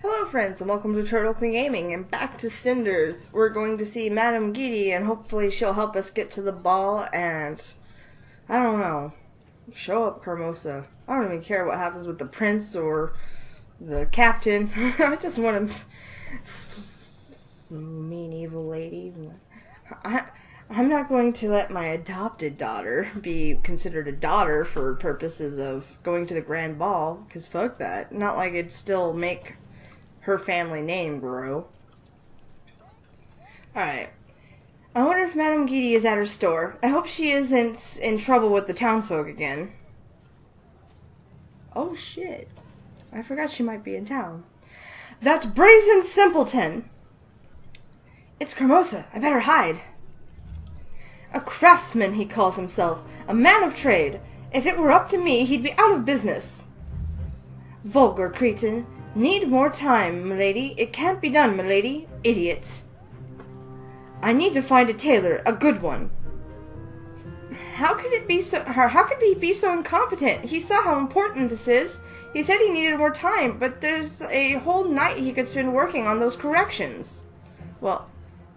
Hello friends and welcome to TurtleQueenGaming and back to Cinders. We're going to see Madame Giddy and hopefully she'll help us get to the ball and, I don't know, show up Carmosa. I don't even care what happens with the prince or the captain. I just want to... mean evil lady. I'm not going to let my adopted daughter be considered a daughter for purposes of going to the grand ball, because fuck that. Not like it'd still make her family name grow. Alright. I wonder if Madame Giddy is at her store. I hope she isn't in trouble with the townsfolk again. Oh shit. I forgot she might be in town. That brazen simpleton! It's Carmosa. I better hide. A craftsman, he calls himself. A man of trade. If it were up to me, he'd be out of business. Vulgar cretin. Need more time, milady. It can't be done, milady. Idiot. I need to find a tailor, a good one. How could he be so incompetent? He saw how important this is. He said he needed more time, but there's a whole night he could spend working on those corrections. Well,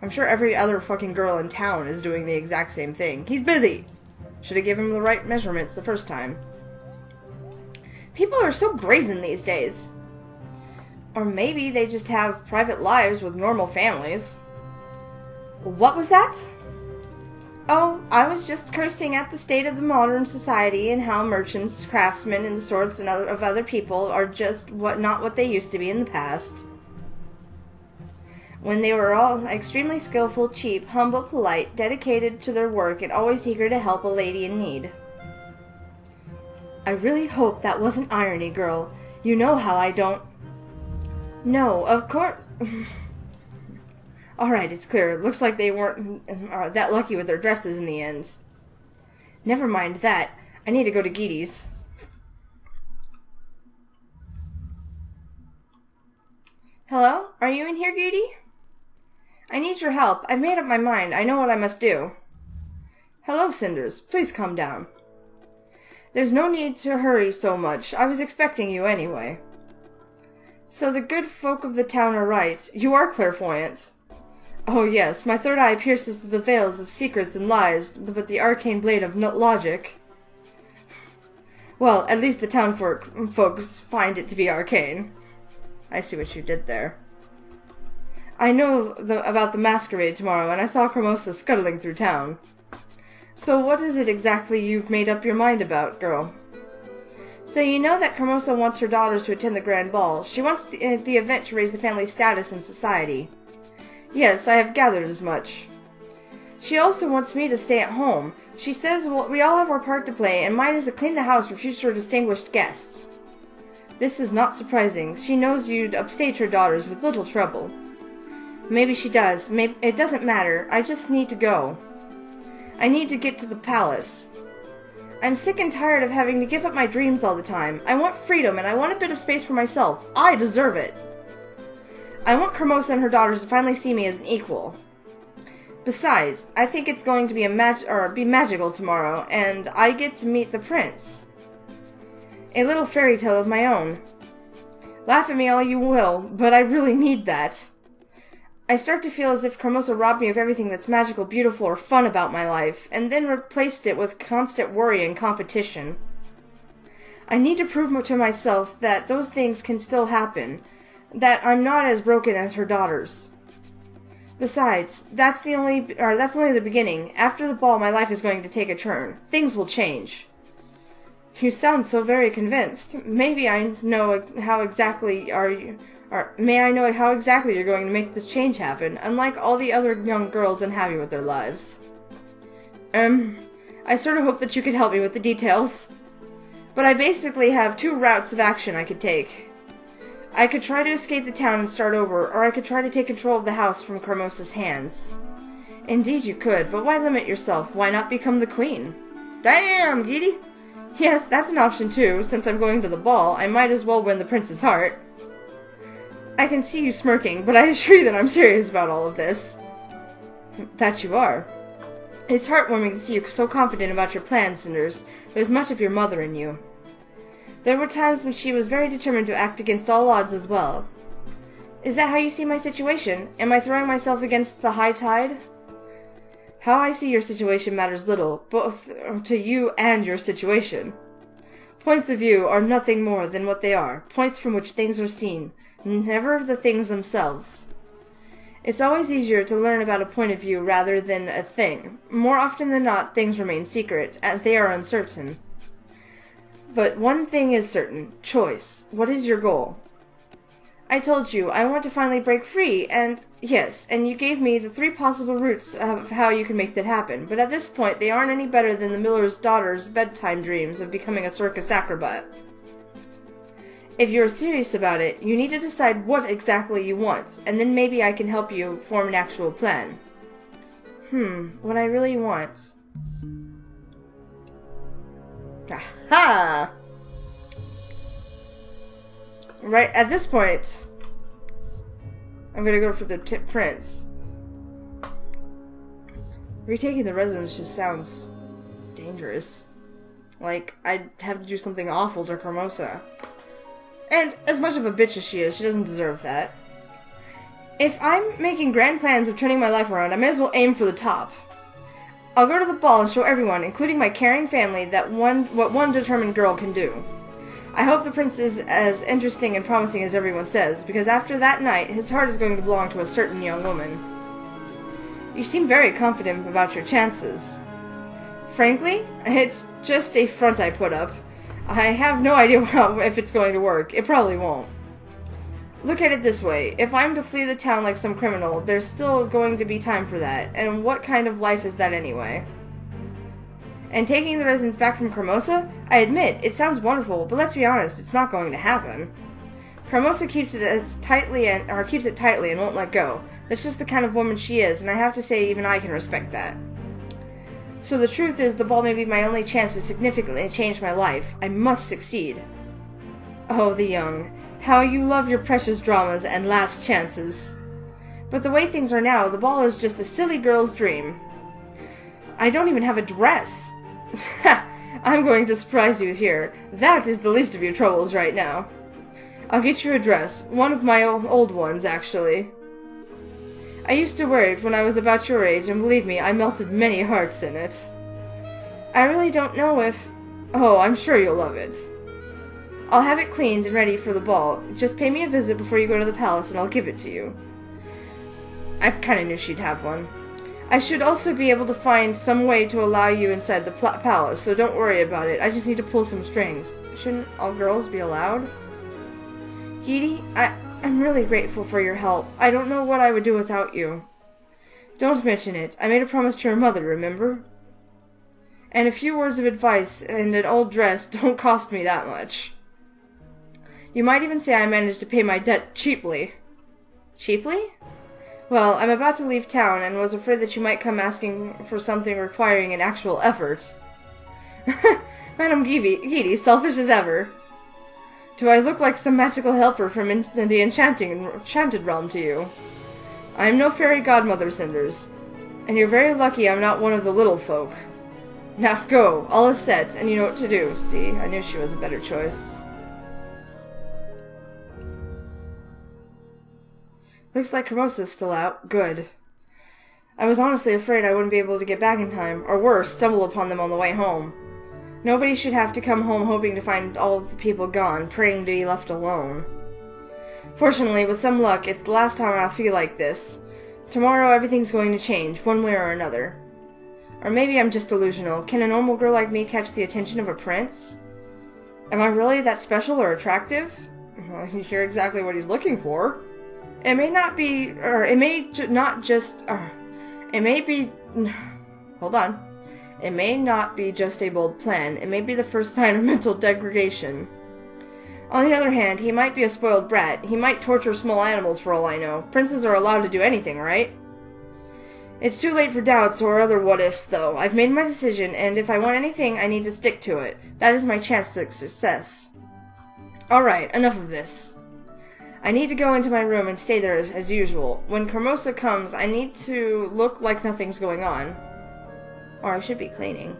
I'm sure every other fucking girl in town is doing the exact same thing. He's busy. Should have given him the right measurements the first time. People are so brazen these days. Or maybe they just have private lives with normal families. What was that? Oh, I was just cursing at the state of the modern society and how merchants, craftsmen, and the sorts of other people are just not what they used to be in the past. When they were all extremely skillful, cheap, humble, polite, dedicated to their work, and always eager to help a lady in need. I really hope that wasn't irony, girl. You know how I don't... No, of course... Alright, it's clear. Looks like they weren't that lucky with their dresses in the end. Never mind that. I need to go to Giddy's. Hello? Are you in here, Giddy? I need your help. I've made up my mind. I know what I must do. Hello, Cinders. Please come down. There's no need to hurry so much. I was expecting you anyway. So the good folk of the town are right. You are clairvoyant. Oh yes, my third eye pierces the veils of secrets and lies with the arcane blade of logic. Well, at least the town folks find it to be arcane. I see what you did there. I know about the masquerade tomorrow, and I saw Carmosa scuttling through town. So what is it exactly you've made up your mind about, girl? So you know that Carmosa wants her daughters to attend the grand ball. She wants the event to raise the family's status in society. Yes, I have gathered as much. She also wants me to stay at home. She says we all have our part to play, and mine is to clean the house for future distinguished guests. This is not surprising. She knows you'd upstage her daughters with little trouble. Maybe she does. Maybe it doesn't matter. I just need to go. I need to get to the palace. I'm sick and tired of having to give up my dreams all the time. I want freedom, and I want a bit of space for myself. I deserve it. I want Carmosa and her daughters to finally see me as an equal. Besides, I think it's going to be be magical tomorrow, and I get to meet the prince. A little fairy tale of my own. Laugh at me all you will, but I really need that. I start to feel as if Carmosa robbed me of everything that's magical, beautiful, or fun about my life, and then replaced it with constant worry and competition. I need to prove to myself that those things can still happen, that I'm not as broken as her daughters. Besides, that's only the beginning. After the ball, my life is going to take a turn. Things will change. You sound so very convinced. Maybe I know how exactly may I know how exactly you're going to make this change happen, unlike all the other young girls unhappy with their lives. I sort of hope that you could help me with the details. But I basically have two routes of action I could take. I could try to escape the town and start over, or I could try to take control of the house from Carmosa's hands. Indeed you could, but why limit yourself? Why not become the queen? Damn, Giddy! Yes, that's an option too. Since I'm going to the ball, I might as well win the prince's heart. I can see you smirking, but I assure you that I'm serious about all of this. That you are. It's heartwarming to see you so confident about your plans, Cinders. There's much of your mother in you. There were times when she was very determined to act against all odds as well. Is that how you see my situation? Am I throwing myself against the high tide? How I see your situation matters little, both to you and your situation. Points of view are nothing more than what they are, points from which things are seen, never the things themselves. It's always easier to learn about a point of view rather than a thing. More often than not, things remain secret, and they are uncertain. But one thing is certain, choice. What is your goal? I told you, I want to finally break free, and yes, and you gave me the 3 possible routes of how you can make that happen, but at this point they aren't any better than the miller's daughter's bedtime dreams of becoming a circus acrobat. If you're serious about it, you need to decide what exactly you want, and then maybe I can help you form an actual plan. What I really want. Aha! Right at this point, I'm gonna go for the prince. Retaking the residence just sounds dangerous. Like, I'd have to do something awful to Hermosa. And as much of a bitch as she is, she doesn't deserve that. If I'm making grand plans of turning my life around, I may as well aim for the top. I'll go to the ball and show everyone, including my caring family, that what one determined girl can do. I hope the prince is as interesting and promising as everyone says, because after that night, his heart is going to belong to a certain young woman. You seem very confident about your chances. Frankly, it's just a front I put up. I have no idea if it's going to work. It probably won't. Look at it this way. If I'm to flee the town like some criminal, there's still going to be time for that. And what kind of life is that anyway? And taking the residents back from Hermosa? I admit, it sounds wonderful, but let's be honest, it's not going to happen. Hermosa keeps it tightly and won't let go. That's just the kind of woman she is, and I have to say even I can respect that. So the truth is, the ball may be my only chance to significantly change my life. I must succeed. Oh, the young. How you love your precious dramas and last chances. But the way things are now, the ball is just a silly girl's dream. I don't even have a dress. I'm going to surprise you here. That is the least of your troubles right now. I'll get you a dress. One of my old ones, actually. I used to wear it when I was about your age, and believe me, I melted many hearts in it. I really don't know if... Oh, I'm sure you'll love it. I'll have it cleaned and ready for the ball. Just pay me a visit before you go to the palace, and I'll give it to you. I kinda knew she'd have one. I should also be able to find some way to allow you inside the palace, so don't worry about it. I just need to pull some strings. Shouldn't all girls be allowed? Edie, I'm really grateful for your help. I don't know what I would do without you. Don't mention it. I made a promise to your mother, remember? And a few words of advice and an old dress don't cost me that much. You might even say I managed to pay my debt cheaply. Cheaply? Well, I'm about to leave town and was afraid that you might come asking for something requiring an actual effort. Madame Gidi, selfish as ever. Do I look like some magical helper from the enchanted realm to you? I am no fairy godmother, Cinders. And you're very lucky I'm not one of the little folk. Now go, all is set, and you know what to do. See, I knew she was a better choice. Looks like Hermosa's still out. Good. I was honestly afraid I wouldn't be able to get back in time, or worse, stumble upon them on the way home. Nobody should have to come home hoping to find all of the people gone, praying to be left alone. Fortunately, with some luck, it's the last time I'll feel like this. Tomorrow everything's going to change, one way or another. Or maybe I'm just delusional. Can a normal girl like me catch the attention of a prince? Am I really that special or attractive? Well, you hear exactly what he's looking for. It may not be, or it may not just, it may be, hold on. It may not be just a bold plan. It may be the first sign of mental degradation. On the other hand, he might be a spoiled brat. He might torture small animals for all I know. Princes are allowed to do anything, right? It's too late for doubts or other what-ifs, though. I've made my decision, and if I want anything, I need to stick to it. That is my chance to success. Alright, enough of this. I need to go into my room and stay there as usual. When Hermosa comes, I need to look like nothing's going on. Or I should be cleaning.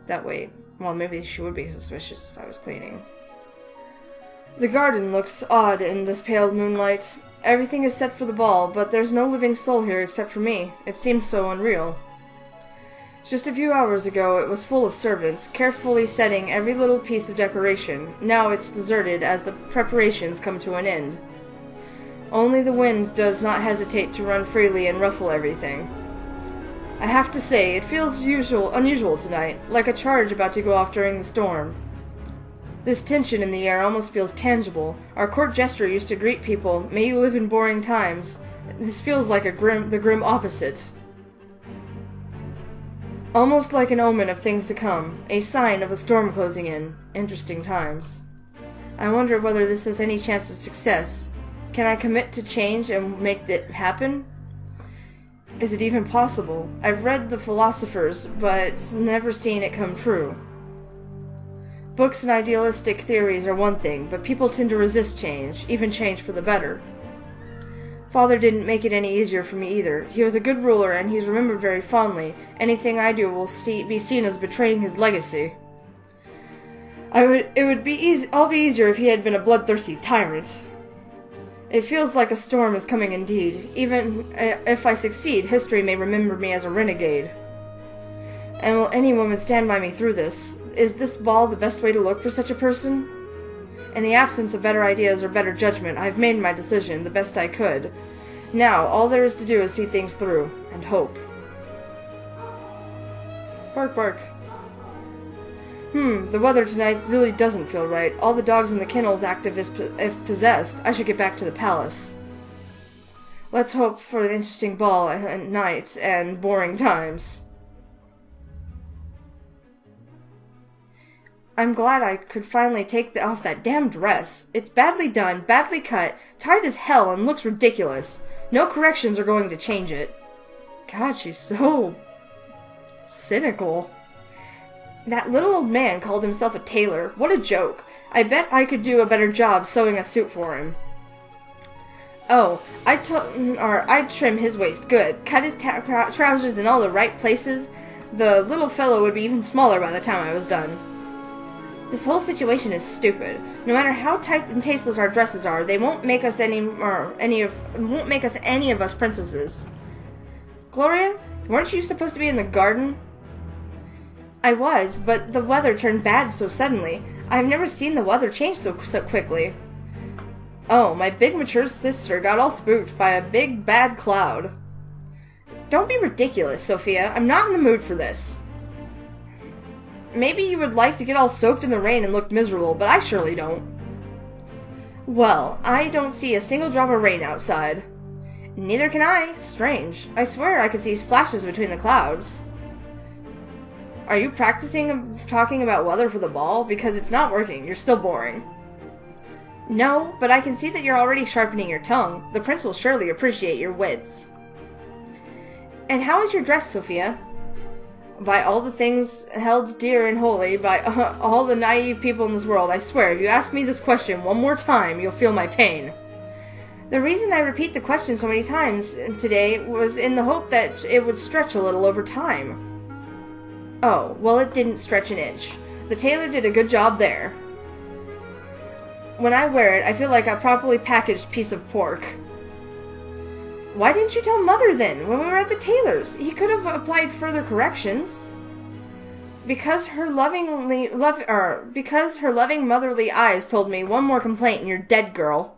That way, well, maybe she would be suspicious if I was cleaning. The garden looks odd in this pale moonlight. Everything is set for the ball, but there's no living soul here except for me. It seems so unreal. Just a few hours ago, it was full of servants, carefully setting every little piece of decoration. Now it's deserted as the preparations come to an end. Only the wind does not hesitate to run freely and ruffle everything. I have to say, it feels unusual tonight, like a charge about to go off during the storm. This tension in the air almost feels tangible. Our court jester used to greet people, "May you live in boring times." This feels like the grim opposite. Almost like an omen of things to come, a sign of a storm closing in. Interesting times. I wonder whether this has any chance of success. Can I commit to change and make it happen? Is it even possible? I've read the philosophers, but never seen it come true. Books and idealistic theories are one thing, but people tend to resist change, even change for the better. Father didn't make it any easier for me either. He was a good ruler, and he's remembered very fondly. Anything I do will be seen as betraying his legacy. It would be all be easier if he had been a bloodthirsty tyrant. It feels like a storm is coming indeed. Even if I succeed, history may remember me as a renegade. And will any woman stand by me through this? Is this ball the best way to look for such a person? In the absence of better ideas or better judgment, I've made my decision the best I could. Now, all there is to do is see things through, and hope. Bark, bark. The weather tonight really doesn't feel right. All the dogs in the kennels act if possessed. I should get back to the palace. Let's hope for an interesting ball at night and boring times. I'm glad I could finally take off that damn dress. It's badly done, badly cut, tight as hell, and looks ridiculous. No corrections are going to change it. God, she's so cynical. That little old man called himself a tailor. What a joke. I bet I could do a better job sewing a suit for him. Oh, I'd trim his waist good, cut his trousers in all the right places. The little fellow would be even smaller by the time I was done. This whole situation is stupid. No matter how tight and tasteless our dresses are, they won't make us any of us princesses. Gloria, weren't you supposed to be in the garden? I was, but the weather turned bad so suddenly. I've never seen the weather change so quickly. Oh, my big mature sister got all spooked by a big bad cloud. Don't be ridiculous, Sophia. I'm not in the mood for this. Maybe you would like to get all soaked in the rain and look miserable, but I surely don't. Well, I don't see a single drop of rain outside. Neither can I. Strange. I swear I could see flashes between the clouds. Are you practicing talking about weather for the ball? Because it's not working. You're still boring. No, but I can see that you're already sharpening your tongue. The prince will surely appreciate your wits. And how is your dress, Sophia? By all the things held dear and holy, by all the naive people in this world, I swear, if you ask me this question one more time, you'll feel my pain. The reason I repeat the question so many times today was in the hope that it would stretch a little over time. Oh, well, it didn't stretch an inch. The tailor did a good job there. When I wear it, I feel like a properly packaged piece of pork. Why didn't you tell Mother then, when we were at the tailor's? He could have applied further corrections. Because her loving motherly eyes told me one more complaint and you're dead, girl.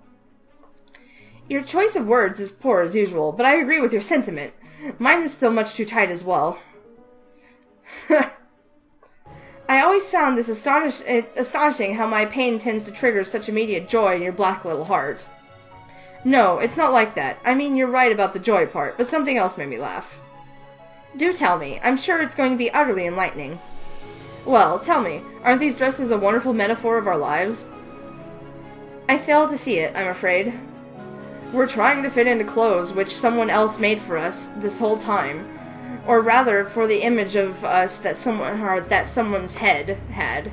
Your choice of words is poor as usual, but I agree with your sentiment. Mine is still much too tight as well. I always found this astonishing how my pain tends to trigger such immediate joy in your black little heart. No, it's not like that. I mean, you're right about the joy part, but something else made me laugh. Do tell me. I'm sure it's going to be utterly enlightening. Well, tell me, aren't these dresses a wonderful metaphor of our lives? I fail to see it, I'm afraid. We're trying to fit into clothes which someone else made for us this whole time. Or rather, for the image of us that someone's head had.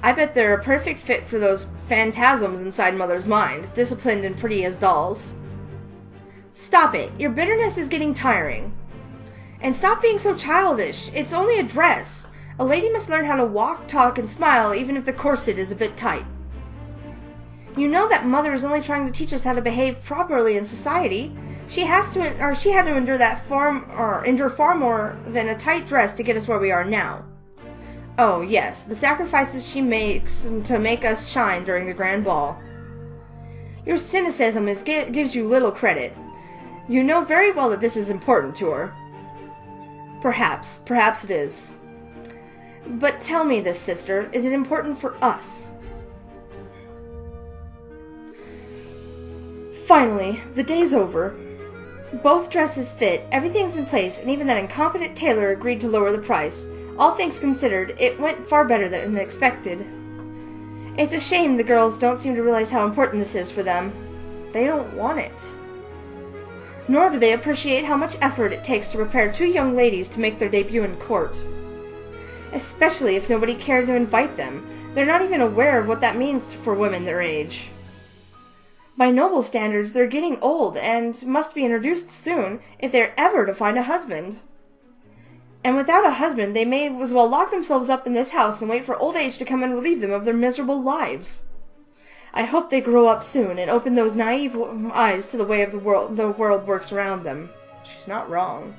I bet they're a perfect fit for those phantasms inside Mother's mind, disciplined and pretty as dolls. Stop it. Your bitterness is getting tiring. And stop being so childish. It's only a dress. A lady must learn how to walk, talk, and smile even if the corset is a bit tight. You know that Mother is only trying to teach us how to behave properly in society. She had to endure far more than a tight dress to get us where we are now. Oh, yes, the sacrifices she makes to make us shine during the grand ball. Your cynicism gives you little credit. You know very well that this is important to her. Perhaps it is. But tell me this, sister, is it important for us? Finally, the day's over. Both dresses fit, everything's in place, and even that incompetent tailor agreed to lower the price. All things considered, it went far better than expected. It's a shame the girls don't seem to realize how important this is for them. They don't want it. Nor do they appreciate how much effort it takes to prepare two young ladies to make their debut in court. Especially if nobody cared to invite them. They're not even aware of what that means for women their age. By noble standards, they're getting old and must be introduced soon if they're ever to find a husband. And without a husband, they may as well lock themselves up in this house and wait for old age to come and relieve them of their miserable lives. I hope they grow up soon and open those naive eyes to the way of the world works around them. She's not wrong.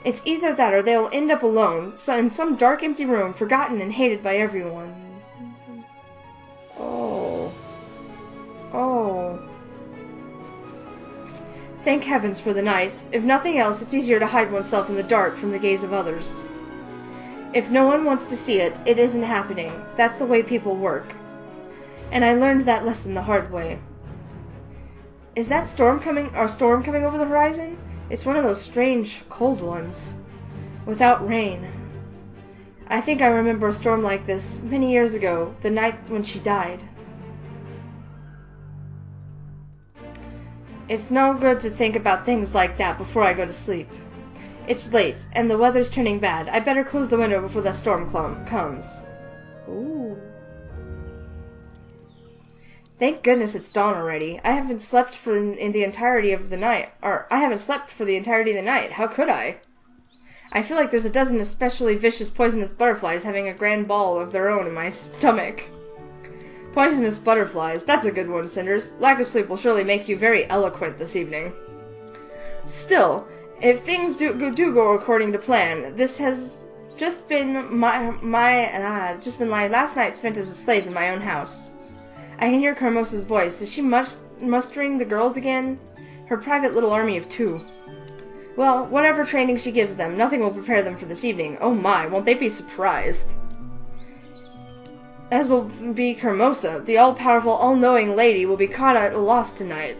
It's either that or they'll end up alone, in some dark empty room, forgotten and hated by everyone. Oh. Thank heavens for the night. If nothing else, it's easier to hide oneself in the dark from the gaze of others. If no one wants to see it, it isn't happening. That's the way people work. And I learned that lesson the hard way. Is that storm coming over the horizon? It's one of those strange, cold ones. Without rain. I think I remember a storm like this many years ago, the night when she died. It's no good to think about things like that before I go to sleep. It's late, and the weather's turning bad. I better close the window before the storm comes. Ooh. Thank goodness it's dawn already. I haven't slept for the entirety of the night. How could I? I feel like there's a dozen especially vicious poisonous butterflies having a grand ball of their own in my stomach. Poisonous butterflies. That's a good one, Cinders. Lack of sleep will surely make you very eloquent this evening. Still, if things do go according to plan, this has just been my last night spent as a slave in my own house. I can hear Carmosa's voice. Is she mustering the girls again? Her private little army of 2. Well, whatever training she gives them, nothing will prepare them for this evening. Oh my, won't they be surprised? As will be Carmosa, the all-powerful, all-knowing lady will be caught at a loss tonight.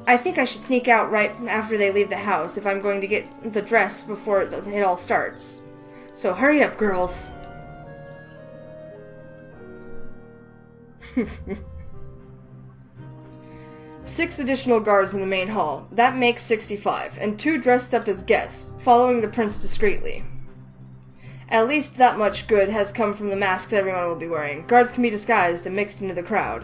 I think I should sneak out right after they leave the house if I'm going to get the dress before it all starts. So hurry up, girls. 6 additional guards in the main hall. That makes 65, and 2 dressed up as guests, following the prince discreetly. At least that much good has come from the masks everyone will be wearing. Guards can be disguised and mixed into the crowd.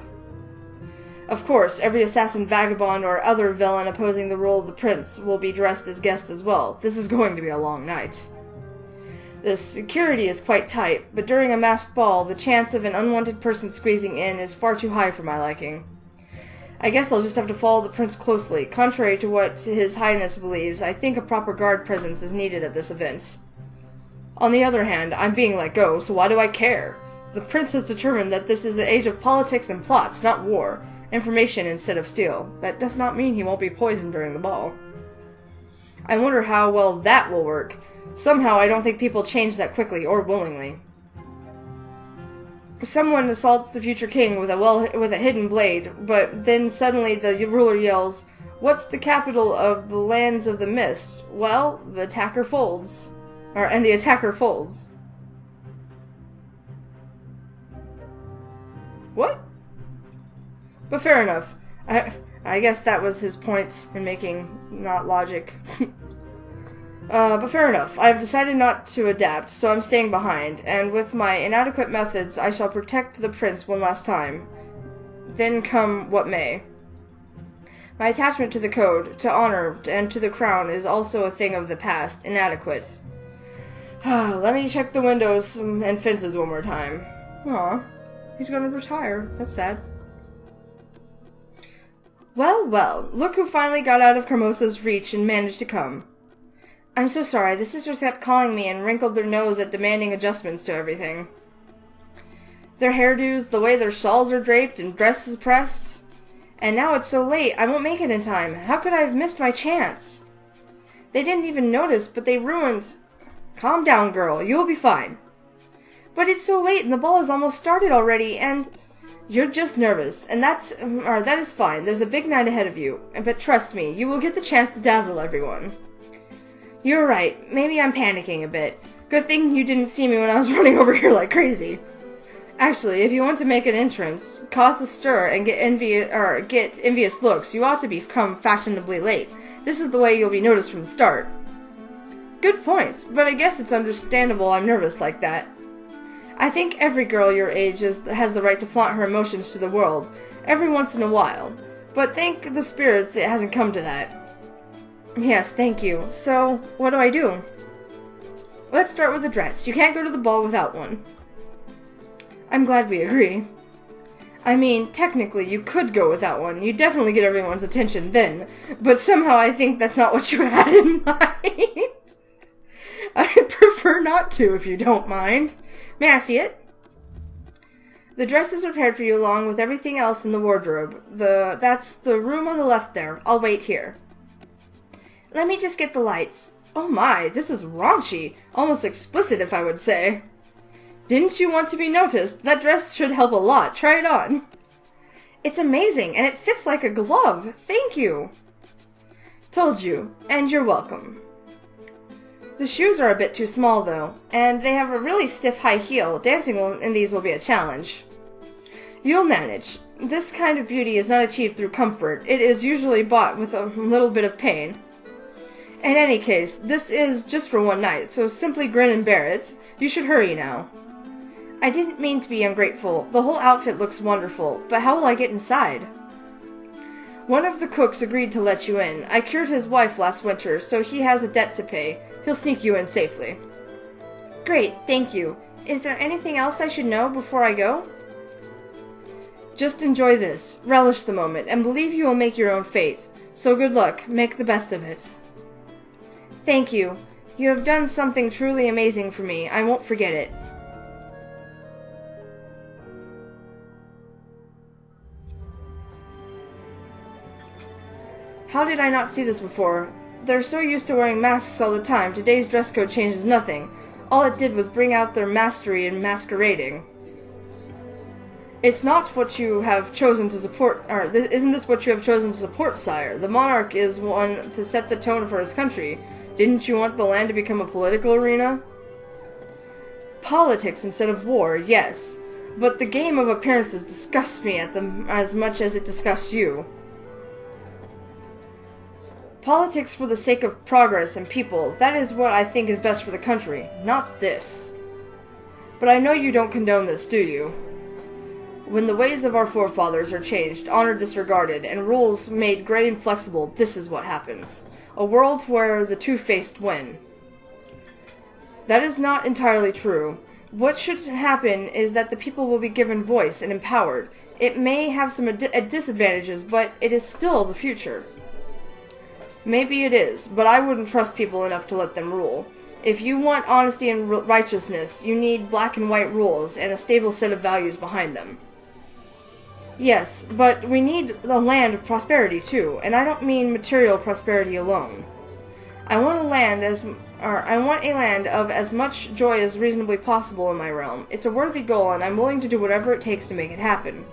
Of course, every assassin, vagabond, or other villain opposing the rule of the prince will be dressed as guests as well. This is going to be a long night. The security is quite tight, but during a masked ball, the chance of an unwanted person squeezing in is far too high for my liking. I guess I'll just have to follow the prince closely. Contrary to what His Highness believes, I think a proper guard presence is needed at this event. On the other hand, I'm being let go, so why do I care? The prince has determined that this is the age of politics and plots, not war. Information instead of steel. That does not mean he won't be poisoned during the ball. I wonder how well that will work. Somehow I don't think people change that quickly or willingly. Someone assaults the future king with a hidden blade, but then suddenly the ruler yells, "What's the capital of the lands of the mist?" Well, the attacker folds. And the attacker folds. What? But fair enough. I guess that was his point in making not logic. But fair enough. I've decided not to adapt, so I'm staying behind, and with my inadequate methods, I shall protect the prince one last time. Then come what may. My attachment to the code, to honor, and to the crown is also a thing of the past, inadequate. Let me check the windows and fences one more time. Aw, he's gonna retire. That's sad. Well, well, look who finally got out of Carmosa's reach and managed to come. I'm so sorry, the sisters kept calling me and wrinkled their nose at demanding adjustments to everything. Their hairdos, the way their shawls are draped and dresses pressed. And now it's so late, I won't make it in time. How could I have missed my chance? They didn't even notice, but they ruined... Calm down, girl. You'll be fine. But it's so late and the ball has almost started already, and... You're just nervous, and that is fine. There's a big night ahead of you. But trust me, you will get the chance to dazzle everyone. You're right. Maybe I'm panicking a bit. Good thing you didn't see me when I was running over here like crazy. Actually, if you want to make an entrance, cause a stir, and get envious looks, you ought to become fashionably late. This is the way you'll be noticed from the start. Good points, but I guess it's understandable I'm nervous like that. I think every girl your age has the right to flaunt her emotions to the world, every once in a while. But thank the spirits it hasn't come to that. Yes, thank you. So, what do I do? Let's start with a dress. You can't go to the ball without one. I'm glad we agree. I mean, technically, you could go without one. You'd definitely get everyone's attention then. But somehow I think that's not what you had in mind. I'd prefer not to, if you don't mind. May I see it? The dress is prepared for you along with everything else in the wardrobe. That's the room on the left there. I'll wait here. Let me just get the lights. Oh my, this is raunchy. Almost explicit, if I would say. Didn't you want to be noticed? That dress should help a lot. Try it on. It's amazing, and it fits like a glove. Thank you. Told you, and you're welcome. The shoes are a bit too small, though, and they have a really stiff high heel. Dancing in these will be a challenge. You'll manage. This kind of beauty is not achieved through comfort. It is usually bought with a little bit of pain. In any case, this is just for one night, so simply grin and bear it. You should hurry now. I didn't mean to be ungrateful. The whole outfit looks wonderful, but how will I get inside? One of the cooks agreed to let you in. I cured his wife last winter, so he has a debt to pay. He'll sneak you in safely. Great, thank you. Is there anything else I should know before I go? Just enjoy this, relish the moment, and believe you will make your own fate. So good luck, make the best of it. Thank you. You have done something truly amazing for me. I won't forget it. How did I not see this before? They're so used to wearing masks all the time, today's dress code changes nothing. All it did was bring out their mastery in masquerading. It's not what you have chosen to support, isn't this what you have chosen to support, sire? The monarch is one to set the tone for his country. Didn't you want the land to become a political arena? Politics instead of war, yes. But the game of appearances disgusts me as much as it disgusts you. Politics for the sake of progress and people, that is what I think is best for the country, not this. But I know you don't condone this, do you? When the ways of our forefathers are changed, honor disregarded, and rules made gray and flexible, this is what happens. A world where the two-faced win. That is not entirely true. What should happen is that the people will be given voice and empowered. It may have some disadvantages, but it is still the future. Maybe it is, but I wouldn't trust people enough to let them rule. If you want honesty and righteousness, you need black and white rules and a stable set of values behind them. Yes, but we need a land of prosperity too, and I don't mean material prosperity alone. I want a land of as much joy as reasonably possible in my realm. It's a worthy goal, and I'm willing to do whatever it takes to make it happen.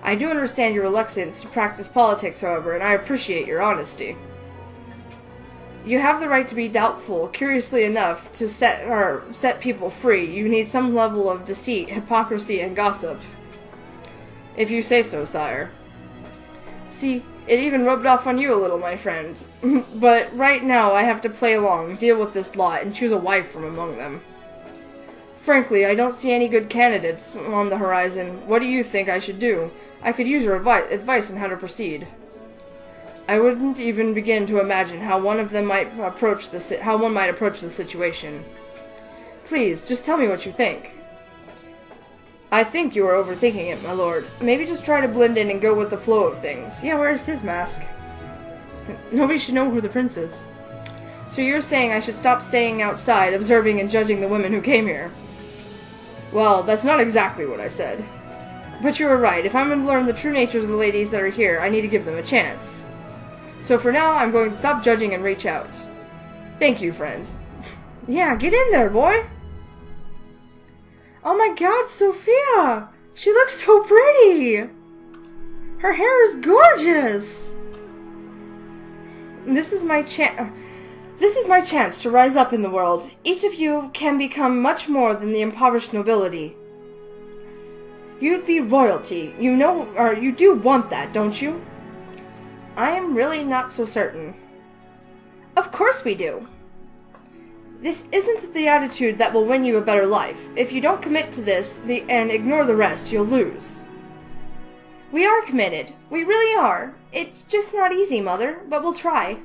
I do understand your reluctance to practice politics, however, and I appreciate your honesty. You have the right to be doubtful. Curiously enough, to set people free, you need some level of deceit, hypocrisy, and gossip. If you say so, sire. See, it even rubbed off on you a little, my friend. But right now I have to play along, deal with this lot, and choose a wife from among them. Frankly, I don't see any good candidates on the horizon. What do you think I should do? I could use your advice on how to proceed. I wouldn't even begin to imagine how one might approach the situation. Please, just tell me what you think. I think you are overthinking it, my lord. Maybe just try to blend in and go with the flow of things. Yeah, where's his mask? Nobody should know who the prince is. So you're saying I should stop staying outside, observing and judging the women who came here? Well, that's not exactly what I said. But you were right. If I'm going to learn the true natures of the ladies that are here, I need to give them a chance. So for now, I'm going to stop judging and reach out. Thank you, friend. Yeah, get in there, boy! Oh my god, Sophia! She looks so pretty! Her hair is gorgeous! This is my chance to rise up in the world. Each of you can become much more than the impoverished nobility. You'd be royalty. You know, or you do want that, don't you? I am really not so certain. Of course we do. This isn't the attitude that will win you a better life. If you don't commit to this and ignore the rest, you'll lose. We are committed. We really are. It's just not easy, Mother, but we'll try.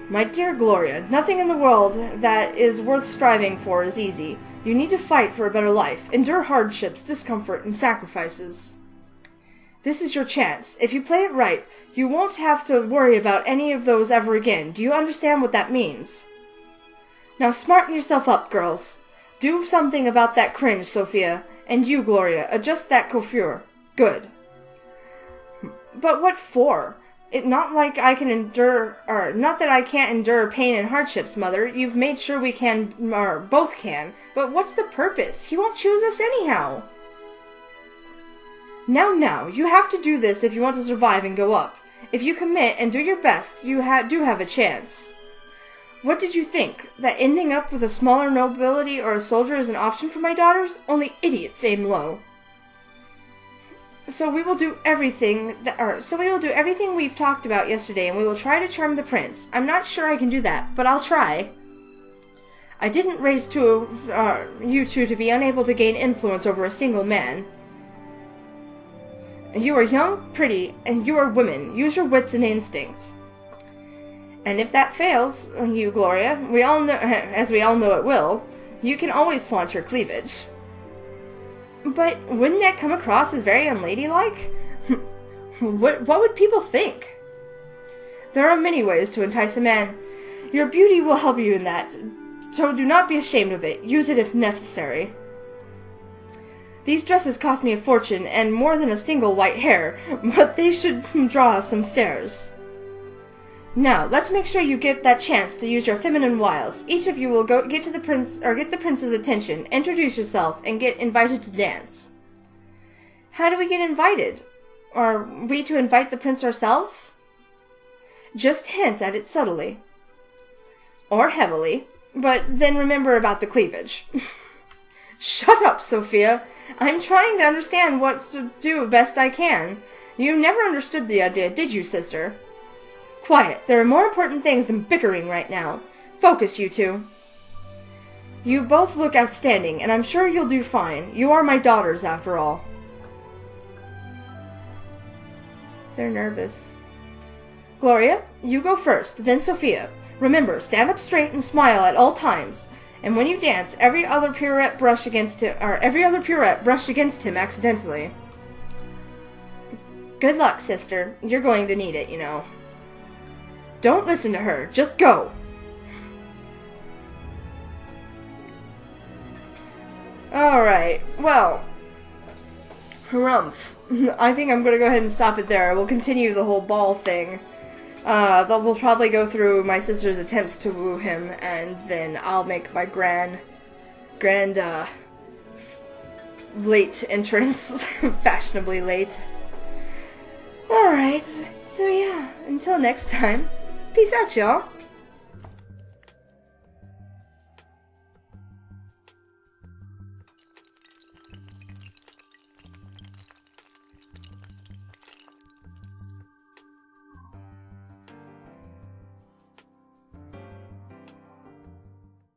My dear Gloria, nothing in the world that is worth striving for is easy. You need to fight for a better life, endure hardships, discomfort, and sacrifices. This is your chance. If you play it right, you won't have to worry about any of those ever again. Do you understand what that means? Now smarten yourself up, girls. Do something about that cringe, Sophia. And you, Gloria, adjust that coiffure. Good. But what for? Not that I can't endure pain and hardships, Mother. You've made sure we can, or both can. But what's the purpose? He won't choose us anyhow. Now, you have to do this if you want to survive and go up. If you commit and do your best, you do have a chance. What did you think? That ending up with a smaller nobility or a soldier is an option for my daughters? Only idiots aim low. So we will do everything we've talked about yesterday, and we will try to charm the prince. I'm not sure I can do that, but I'll try. I didn't raise you two to be unable to gain influence over a single man. You are young, pretty, and you are women. Use your wits and instinct. And if that fails, you, Gloria, as we all know it will, you can always flaunt your cleavage. But wouldn't that come across as very unladylike? What would people think? There are many ways to entice a man. Your beauty will help you in that, so do not be ashamed of it. Use it if necessary. These dresses cost me a fortune and more than a single white hair, but they should draw some stares. Now, let's make sure you get that chance to use your feminine wiles. Each of you will get the prince's attention, introduce yourself, and get invited to dance. How do we get invited? Are we to invite the prince ourselves? Just hint at it subtly. Or heavily, but then remember about the cleavage. Shut up, Sophia. I'm trying to understand what to do best I can. You never understood the idea, did you, sister? Quiet. There are more important things than bickering right now. Focus, you two. You both look outstanding, and I'm sure you'll do fine. You are my daughters, after all. They're nervous. Gloria, you go first, then Sophia. Remember, stand up straight and smile at all times. And when you dance, every other pirouette brush against him accidentally. Good luck, sister. You're going to need it, you know. Don't listen to her. Just go. Alright. Well. Harumph. I think I'm going to go ahead and stop it there. We'll continue the whole ball thing. We'll probably go through my sister's attempts to woo him, and then I'll make my grand, late entrance. Fashionably late. Alright, so yeah, until next time, peace out, y'all.